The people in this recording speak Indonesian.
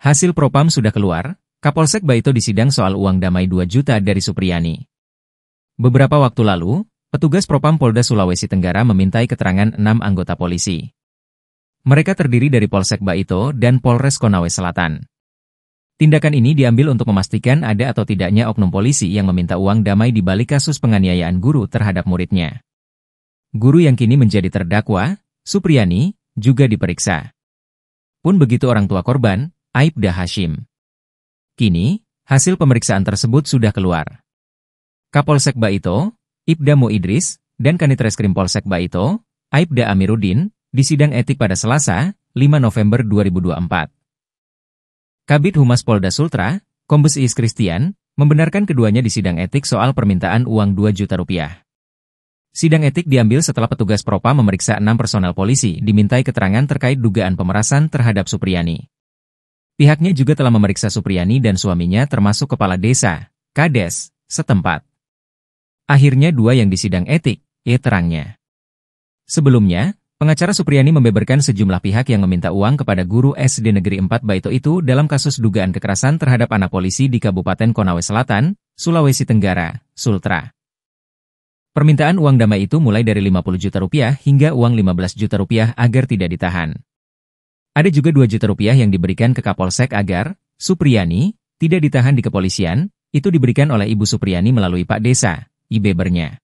Hasil propam sudah keluar, Kapolsek Baito disidang soal uang damai 2 juta dari Supriyani. Beberapa waktu lalu, petugas propam Polda Sulawesi Tenggara memintai keterangan 6 anggota polisi. Mereka terdiri dari Polsek Baito dan Polres Konawe Selatan. Tindakan ini diambil untuk memastikan ada atau tidaknya oknum polisi yang meminta uang damai di balik kasus penganiayaan guru terhadap muridnya. Guru yang kini menjadi terdakwa, Supriyani, juga diperiksa. Pun begitu orang tua korban, Aibda Hashim. Kini, hasil pemeriksaan tersebut sudah keluar. Kapolsek Baito, Ibda Mo Idris, dan Kanit Reskrim Polsek Baito, Aibda Amiruddin, disidang etik pada Selasa, 5 November 2024. Kabid Humas Polda Sultra, Kombes Iis Christian, membenarkan keduanya disidang etik soal permintaan uang 2 juta rupiah. Sidang etik diambil setelah petugas propam memeriksa 6 personel polisi dimintai keterangan terkait dugaan pemerasan terhadap Supriyani. Pihaknya juga telah memeriksa Supriyani dan suaminya termasuk kepala desa, Kades, setempat. Akhirnya 2 yang disidang etik, terangnya. Sebelumnya, pengacara Supriyani membeberkan sejumlah pihak yang meminta uang kepada guru SD Negeri 4 Baito itu dalam kasus dugaan kekerasan terhadap anak polisi di Kabupaten Konawe Selatan, Sulawesi Tenggara, Sultra. Permintaan uang damai itu mulai dari 50 juta rupiah hingga uang 15 juta rupiah agar tidak ditahan. Ada juga 2 juta rupiah yang diberikan ke Kapolsek agar Supriyani tidak ditahan di kepolisian, itu diberikan oleh Ibu Supriyani melalui Pak Desa, IBB-nya.